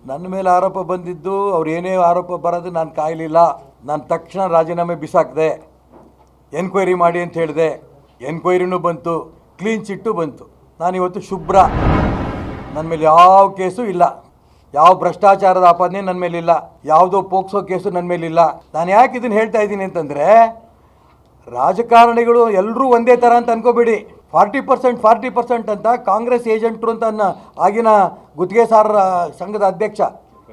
ನನ್ನ ಮೇಲೆ ಆರೋಪ ಬಂದಿದ್ದು ಅವ್ರು ಏನೇ ಆರೋಪ ಬರೋದು ನಾನು ಕಾಯಲಿಲ್ಲ. ನಾನು ತಕ್ಷಣ ರಾಜೀನಾಮೆ ಬಿಸಾಕಿದೆ. ಎನ್ಕ್ವೈರಿ ಮಾಡಿ ಅಂತ ಹೇಳಿದೆ. ಎನ್ಕ್ವೈರಿನೂ ಬಂತು, ಕ್ಲೀನ್ ಚಿಟ್ಟು ಬಂತು. ನಾನಿವತ್ತು ಶುಭ್ರ. ನನ್ನ ಮೇಲೆ ಯಾವ ಕೇಸು ಇಲ್ಲ, ಯಾವ ಭ್ರಷ್ಟಾಚಾರದ ಆಪಾದನೆ ನನ್ನ ಮೇಲಿಲ್ಲ, ಯಾವುದೋ ಪೋಕ್ಸೋ ಕೇಸು ನನ್ನ ಮೇಲಿಲ್ಲ. ನಾನು ಯಾಕೆ ಇದನ್ನು ಹೇಳ್ತಾ ಇದ್ದೀನಿ ಅಂತಂದರೆ, ರಾಜಕಾರಣಿಗಳು ಎಲ್ಲರೂ ಒಂದೇ ಥರ ಅಂತ ಅನ್ಕೋಬೇಡಿ. 40% ಅಂತ ಕಾಂಗ್ರೆಸ್ ಏಜೆಂಟ್ರು ಅಂತ ಆಗಿನ ಗುತ್ತಿಗೆದಾರರ ಸಂಘದ ಅಧ್ಯಕ್ಷ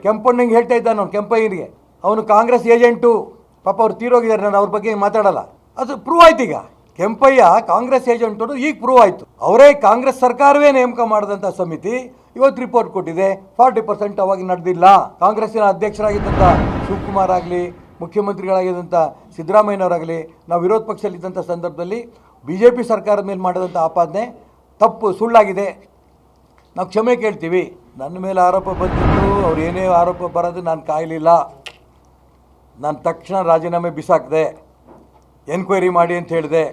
ಕೆಂಪಣ್ಣಂಗೆ ಹೇಳ್ತಾ ಇದ್ದಾನೆ. ಅವ್ನು ಕೆಂಪಯ್ಯನಿಗೆ ಅವನು ಕಾಂಗ್ರೆಸ್ ಏಜೆಂಟು. ಪಾಪ ಅವ್ರು ತೀರೋಗಿದ್ದಾರೆ, ನಾನು ಅವ್ರ ಬಗ್ಗೆ ಮಾತಾಡಲ್ಲ. ಅದು ಪ್ರೂವ್ ಆಯ್ತು. ಈಗ ಕೆಂಪಯ್ಯ ಕಾಂಗ್ರೆಸ್ ಏಜೆಂಟ್ ಅನ್ನೋದು ಈಗ ಪ್ರೂವ್ ಆಯಿತು. ಅವರೇ ಕಾಂಗ್ರೆಸ್ ಸರ್ಕಾರವೇ ನೇಮಕ ಮಾಡಿದಂಥ ಸಮಿತಿ ಇವತ್ತು ರಿಪೋರ್ಟ್ ಕೊಟ್ಟಿದೆ. 40% ಅವಾಗ ನಡೆದಿಲ್ಲ. ಕಾಂಗ್ರೆಸ್ಸಿನ ಅಧ್ಯಕ್ಷರಾಗಿದ್ದಂಥ ಶಿವಕುಮಾರ್ ಆಗಲಿ, ಮುಖ್ಯಮಂತ್ರಿಗಳಾಗಿದ್ದಂಥ ಸಿದ್ದರಾಮಯ್ಯನವರಾಗಲಿ, ನಾವು ವಿರೋಧ ಪಕ್ಷದಲ್ಲಿದ್ದಂಥ ಸಂದರ್ಭದಲ್ಲಿ BJP ಸರ್ಕಾರದ ಮೇಲೆ ಮಾಡಿದಂಥ ಆಪಾದನೆ ತಪ್ಪು, ಸುಳ್ಳಾಗಿದೆ. ನಾವು ಕ್ಷಮೆ ಕೇಳ್ತೀವಿ. ನನ್ನ ಮೇಲೆ ಆರೋಪ ಬಂದಿದ್ದು ಅವ್ರು ಏನೇ ಆರೋಪ ಬರೋದು ನಾನು ಕಾಯಲಿಲ್ಲ. ನಾನು ತಕ್ಷಣ ರಾಜೀನಾಮೆ ಬಿಸಾಕಿದೆ. ಎನ್ಕ್ವೈರಿ ಮಾಡಿ ಅಂತ ಹೇಳಿದೆ.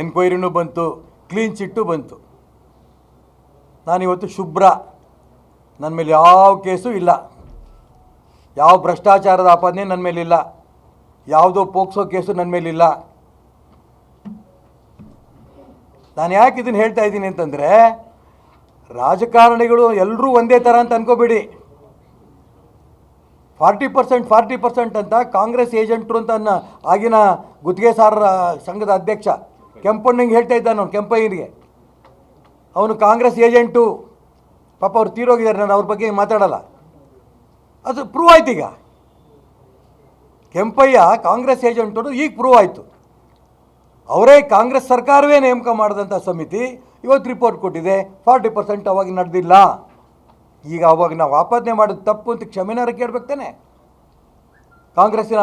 ಎನ್ಕ್ವೈರಿನೂ ಬಂತು, ಕ್ಲೀನ್ ಚಿಟ್ಟು ಬಂತು. ನಾನಿವತ್ತು ಶುಭ್ರ. ನನ್ನ ಮೇಲೆ ಯಾವ ಕೇಸು ಇಲ್ಲ, ಯಾವ ಭ್ರಷ್ಟಾಚಾರದ ಆಪಾದನೆ ನನ್ನ ಮೇಲಿಲ್ಲ, ಯಾವುದೋ ಪೋಕ್ಸೋ ಕೇಸು ನನ್ನ ಮೇಲಿಲ್ಲ. ನಾನು ಯಾಕೆ ಇದನ್ನು ಹೇಳ್ತಾ ಇದ್ದೀನಿ ಅಂತಂದರೆ, ರಾಜಕಾರಣಿಗಳು ಎಲ್ಲರೂ ಒಂದೇ ಥರ ಅಂತ ಅನ್ಕೋಬೇಡಿ. 40% ಅಂತ ಕಾಂಗ್ರೆಸ್ ಏಜೆಂಟ್ರು ಅಂತ ಆಗಿನ ಗುತ್ತಿಗೆದಾರರ ಸಂಘದ ಅಧ್ಯಕ್ಷ ಕೆಂಪಣ್ಣಂಗೆ ಹೇಳ್ತಾ ಇದ್ದಾನೆ. ಅವ್ನು ಕೆಂಪಯ್ಯನಿಗೆ ಅವನು ಕಾಂಗ್ರೆಸ್ ಏಜೆಂಟು. ಪಾಪ ಅವ್ರು ತೀರೋಗಿದ್ದಾರೆ, ನಾನು ಅವ್ರ ಬಗ್ಗೆ ಮಾತಾಡಲ್ಲ. ಅದು ಪ್ರೂವ್ ಆಯ್ತು. ಈಗ ಕೆಂಪಯ್ಯ ಕಾಂಗ್ರೆಸ್ ಏಜೆಂಟ್ ಅನ್ನೋದು ಈಗ ಪ್ರೂವ್ ಆಯಿತು. ಅವರೇ ಕಾಂಗ್ರೆಸ್ ಸರ್ಕಾರವೇ ನೇಮಕ ಮಾಡಿದಂಥ ಸಮಿತಿ ಇವತ್ತು ರಿಪೋರ್ಟ್ ಕೊಟ್ಟಿದೆ. 40% ಅವಾಗ ನಡೆದಿಲ್ಲ. ಈಗ ಅವಾಗ ನಾವು ಆಪಾದನೆ ಮಾಡೋದು ತಪ್ಪು ಅಂತ ಕ್ಷಮೆನಾರ ಕೇಳಬೇಕು ತಾನೆ ಕಾಂಗ್ರೆಸ್ಸಿನ